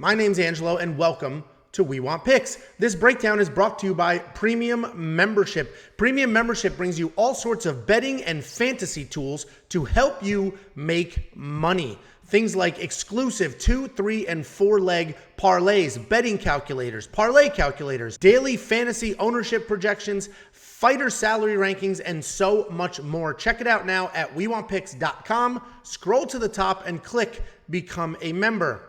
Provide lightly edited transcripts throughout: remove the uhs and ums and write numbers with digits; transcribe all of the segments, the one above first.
My name's Angelo, and welcome to We Want Picks. This breakdown is brought to you by Premium Membership. Premium Membership brings you all sorts of betting and fantasy tools to help you make money. Things like exclusive 2, 3, and 4 leg parlays, betting calculators, parlay calculators, daily fantasy ownership projections, fighter salary rankings, and so much more. Check it out now at WeWantPicks.com. Scroll to the top and click Become a Member.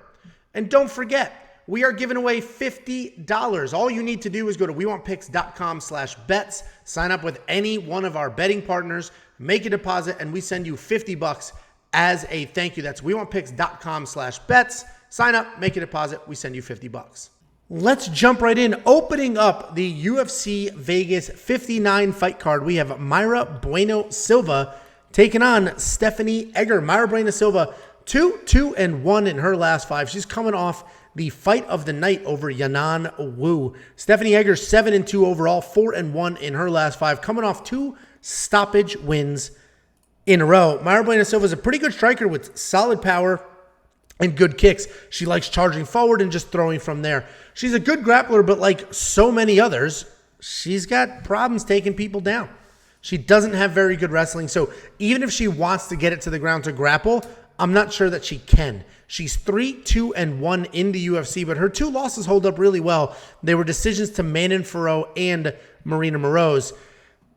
And don't forget, we are giving away $50. All you need to do is go to WeWantPicks.com/bets, sign up with any one of our betting partners, make a deposit, and we send you $50 as a thank you. That's WeWantPicks.com/bets. Sign up, make a deposit, we send you $50. Let's jump right in. Opening up the UFC Vegas 59 fight card, we have Mayra Bueno Silva taking on Stephanie Egger. Mayra Bueno Silva, 2-2-1 in her last 5. She's coming off the fight of the night over Yanan Wu. Stephanie Egger, 7-2 overall, 4-1 in her last 5, coming off 2 stoppage wins in a row. Mayra Bueno Silva is a pretty good striker with solid power and good kicks. She likes charging forward and just throwing from there. She's a good grappler, but like so many others, she's got problems taking people down. She doesn't have very good wrestling, so even if she wants to get it to the ground to grapple, I'm not sure that she can. She's 3-2-1 in the UFC, but her 2 losses hold up really well. They were decisions to Manon Fiorot and Marina Moroz.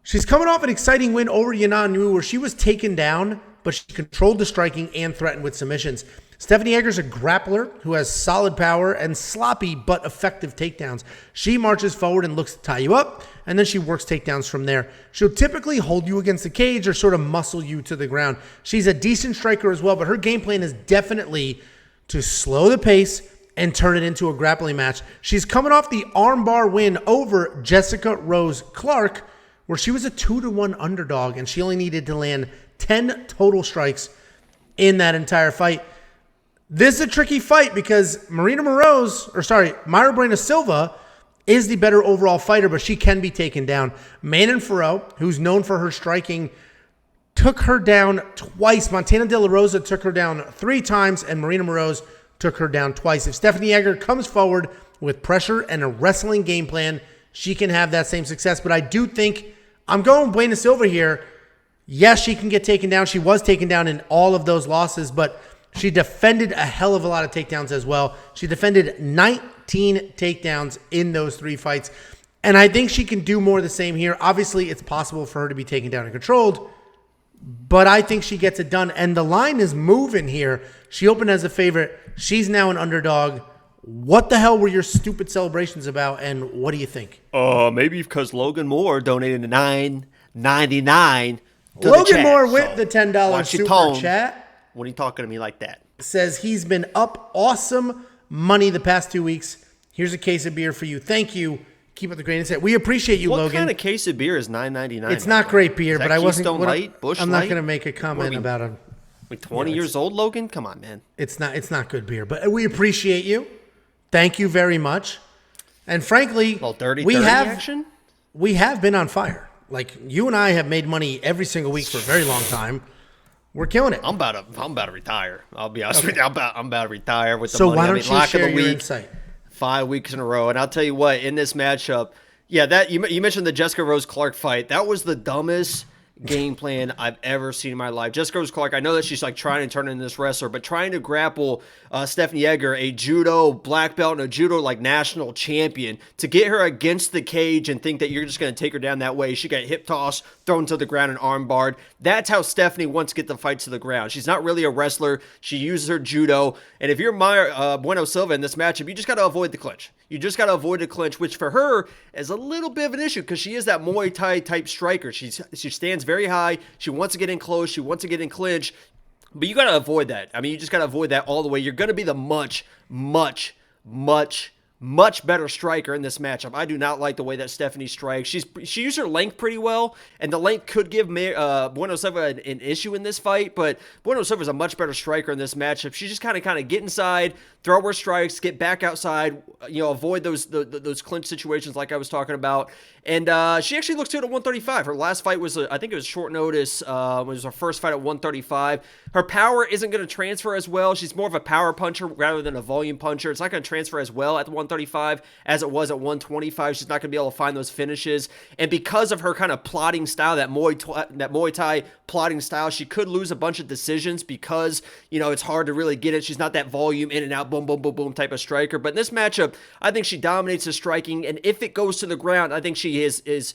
She's coming off an exciting win over Yanan Wu where she was taken down, but she controlled the striking and threatened with submissions. Stephanie Egger's a grappler who has solid power and sloppy but effective takedowns. She marches forward and looks to tie you up, and then she works takedowns from there. She'll typically hold you against the cage or sort of muscle you to the ground. She's a decent striker as well, but her game plan is definitely to slow the pace and turn it into a grappling match. She's coming off the armbar win over Jessica Rose Clark, where she was a 2-1 underdog, and she only needed to land 10 total strikes in that entire fight. This is a tricky fight because Mayra Bueno Silva is the better overall fighter, but she can be taken down. Manon Fiorot, who's known for her striking, took her down twice. Montana De La Rosa took her down 3 times, and Marina Moroz took her down twice. If Stephanie Egger comes forward with pressure and a wrestling game plan, she can have that same success. But I do think I'm going Bueno Silva here. Yes, she can get taken down. She was taken down in all of those losses, but she defended a hell of a lot of takedowns as well. She defended 19 takedowns in those 3 fights. And I think she can do more of the same here. Obviously, it's possible for her to be taken down and controlled, but I think she gets it done. And the line is moving here. She opened as a favorite. She's now an underdog. What the hell were your stupid celebrations about, and what do you think? Maybe because Logan Moore donated $9.99 to Logan the chat, Moore with the $10 super chat. When he talking to me like that? Says he's been up awesome money the past 2 weeks. Here's a case of beer for you. Thank you. Keep up the great insight. We appreciate you, Logan. What kind of case of beer is $9.99? It's not great beer, but I wasn't. Light, Busch I'm Light? not going to make a comment about it. Like 20 years old, Logan? Come on, man. It's not good beer, but we appreciate you. Thank you very much. And frankly, we have been on fire. Like, you and I have made money every single week for a very long time. We're killing it. I'm about to retire. I'll be honest with you. I'm about to retire with the so money. So why don't you share your insight? 5 weeks in a row. And I'll tell you what, in this matchup, that you mentioned the Jessica Rose Clark fight. That was the dumbest game plan I've ever seen in my life. Jessica Rose Clark, I know that she's like trying to turn into this wrestler, but trying to grapple Stephanie Egger, a judo black belt and a judo like national champion, to get her against the cage and think that you're just going to take her down that way. She got hip tossed, thrown to the ground, and arm barred. That's how Stephanie wants to get the fight to the ground. She's not really a wrestler. She uses her judo. And if you're Mayra Bueno Silva in this matchup, you just got to avoid the clinch. You just got to avoid the clinch, which for her is a little bit of an issue because she is that Muay Thai type striker. She stands very high. She wants to get in close. She wants to get in clinch. But you got to avoid that. I mean, you just got to avoid that all the way. You're going to be the much, much, much much better striker in this matchup. I do not like the way that Stephanie strikes. She used her length pretty well, and the length could give Bueno Silva an issue in this fight, but Bueno Silva is a much better striker in this matchup. She just kind of get inside, throw her strikes, get back outside, avoid those clinch situations like I was talking about. And she actually looks good at 135. Her last fight was, I think it was short notice. It was her first fight at 135. Her power isn't going to transfer as well. She's more of a power puncher rather than a volume puncher. It's not going to transfer as well at the 135 as it was at 125. She's not going to be able to find those finishes. And because of her kind of plotting style, that Muay Thai plotting style, she could lose a bunch of decisions because, it's hard to really get it. She's not that volume in and out, boom, boom, boom, boom type of striker. But in this matchup, I think she dominates the striking. And if it goes to the ground, I think she is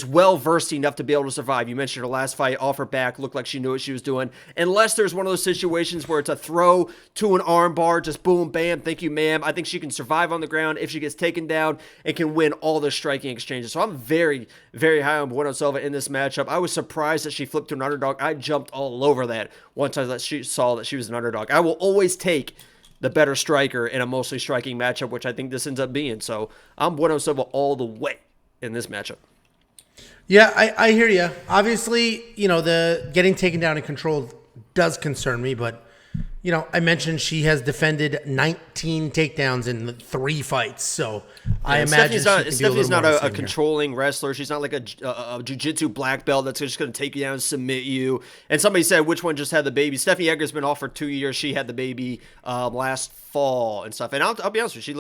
well versed enough to be able to survive. You mentioned her last fight, off her back, looked like she knew what she was doing. Unless there's one of those situations where it's a throw to an arm bar, just boom, bam, thank you, ma'am. I think she can survive on the ground if she gets taken down and can win all the striking exchanges. So I'm very, very high on Bueno Silva in this matchup. I was surprised that she flipped to an underdog. I jumped all over that once I saw that she was an underdog. I will always take the better striker in a mostly striking matchup, which I think this ends up being. So I'm Bueno Silva all the way in this matchup. Yeah, I hear you. Obviously, the getting taken down and controlled does concern me, but, I mentioned she has defended 19 takedowns in 3 fights, so I imagine Stephanie's not a controlling wrestler. She's not like a jiu-jitsu black belt that's just going to take you down and submit you. And somebody said, which one just had the baby? Stephanie Egger's been off for 2 years. She had the baby last fall and stuff. And I'll be honest with you,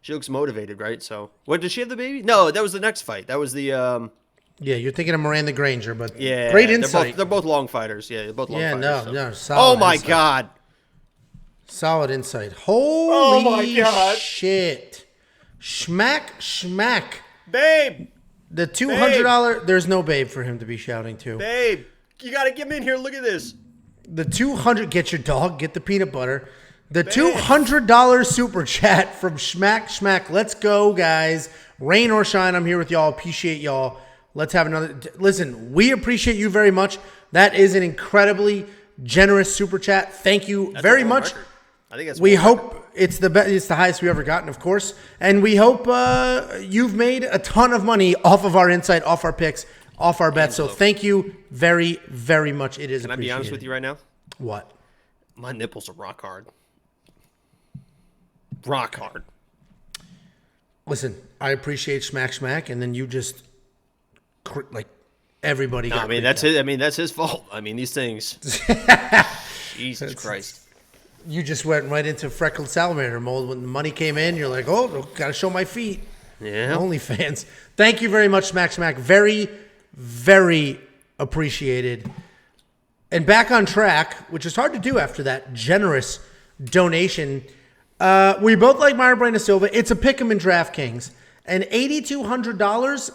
she looks motivated, right? So, what, did she have the baby? No, that was the next fight. That was the Yeah, you're thinking of Miranda Granger, but yeah, great insight. They're both long fighters. Yeah, they're both long fighters. No, solid oh my insight. God. Solid insight. Holy shit. Schmack. Babe. The $200, there's no babe for him to be shouting to. Babe, you got to get me in here. Look at this. The $200, get your dog, get the peanut butter. The $200 super chat from Schmack. Let's go, guys. Rain or shine, I'm here with y'all. Appreciate y'all. Let's have another. Listen, we appreciate you very much. That is an incredibly generous super chat. Thank you very much. Record. I think that's. We hope it's the best. It's the highest we've ever gotten, of course. And we hope you've made a ton of money off of our insight, off our picks, off our bets. So thank you very, very much. It is. Can I be honest with you right now? What? My nipples are rock hard. Rock hard. Listen, I appreciate Schmack, and then you just like everybody. No, got I mean that's his. I mean that's his fault. I mean these things. Jesus Christ. You just went right into freckled salamander mold. When the money came in, you're like, oh, got to show my feet. Yeah. OnlyFans. Thank you very much, Schmack. Very, very appreciated. And back on track, which is hard to do after that generous donation. We both like Mayra Bueno Silva. It's a pick 'em in DraftKings. And $8,200.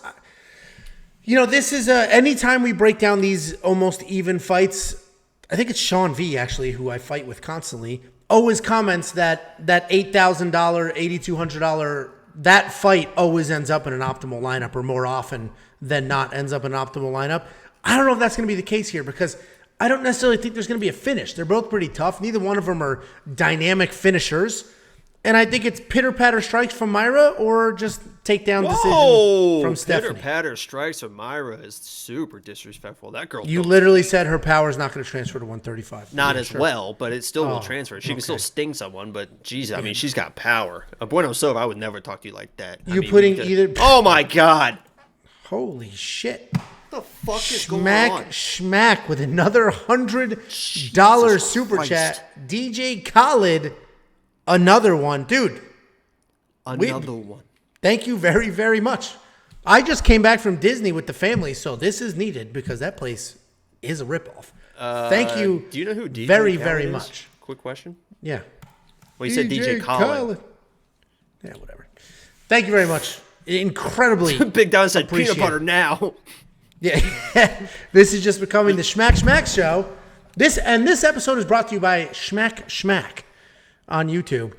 This is anytime we break down these almost even fights. I think it's Sean V, actually, who I fight with constantly, always comments that $8,000, $8,200, that fight always ends up in an optimal lineup, or more often than not ends up in an optimal lineup. I don't know if that's going to be the case here, because I don't necessarily think there's going to be a finish. They're both pretty tough. Neither one of them are dynamic finishers. And I think it's pitter-patter strikes from Mayra or just takedown decision from Stephanie. Pitter-patter strikes from Mayra is super disrespectful. That girl. You literally said her power is not going to transfer to 135. Not as well, but it still will transfer. She can still sting someone, but geez, I mean, she's got power. Bueno Silva, I would never talk to you like that. Oh my God. Holy shit. What the fuck is going on? Schmack with another $100 super chat. DJ Khaled. Another one. Dude. Another one. Thank you very, very much. I just came back from Disney with the family, so this is needed because that place is a ripoff. Thank you. Do you know who DJ very, Khaled very is? much. Quick question. Yeah. Well, you said DJ Khaled. Yeah, whatever. Thank you very much. Incredibly. Big Don said peanut butter now. Yeah. This is just becoming the Schmack show. This episode is brought to you by Schmack on YouTube.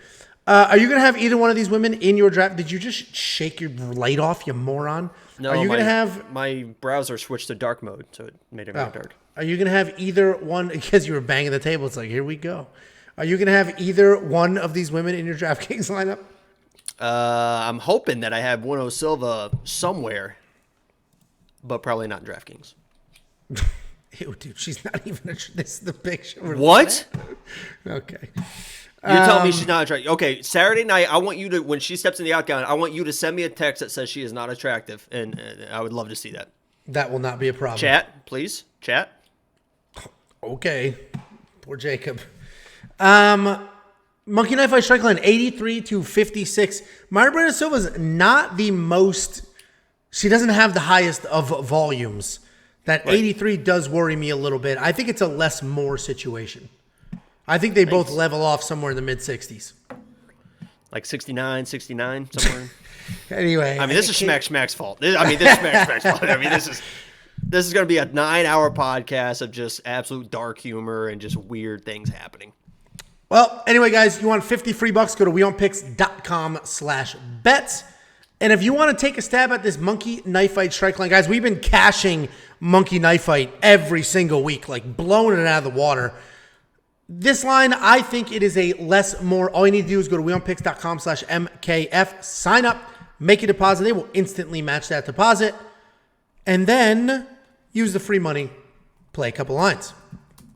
Are you going to have either one of these women in your draft? Did you just shake your light off, you moron? No, are you going to have my browser switched to dark mode, so it made it very dark. Are you going to have either one, because you were banging the table, it's like, here we go. Are you going to have either one of these women in your DraftKings lineup? I'm hoping that I have Bueno Silva somewhere, but probably not in DraftKings. Ew, dude, she's not even this is the picture. What? Okay. You're telling me she's not attractive. Okay, Saturday night, I want you to, when she steps in the octagon, I want you to send me a text that says she is not attractive, and I would love to see that. That will not be a problem. Chat, please. Chat. Okay. Poor Jacob. Monkey Knife Fight strike line 83 to 56. Mayra Bueno Silva is not the most. She doesn't have the highest of volumes. That right. 83 does worry me a little bit. I think it's a less more situation. I think they both level off somewhere in the mid 60s. Like 69, somewhere. Anyway. I mean, this is Schmack's fault. This is Schmack's fault. I mean, this is going to be a 9-hour podcast of just absolute dark humor and just weird things happening. Well, anyway, guys, you want 50 free bucks, go to weonpicks.com/bets. And if you want to take a stab at this Monkey Knife Fight strike line, guys, we've been cashing Monkey Knife Fight every single week, like blowing it out of the water. This line, I think it is a less more. All you need to do is go to weonpicks.com/MKF, sign up, make a deposit. They will instantly match that deposit. And then use the free money, play a couple lines.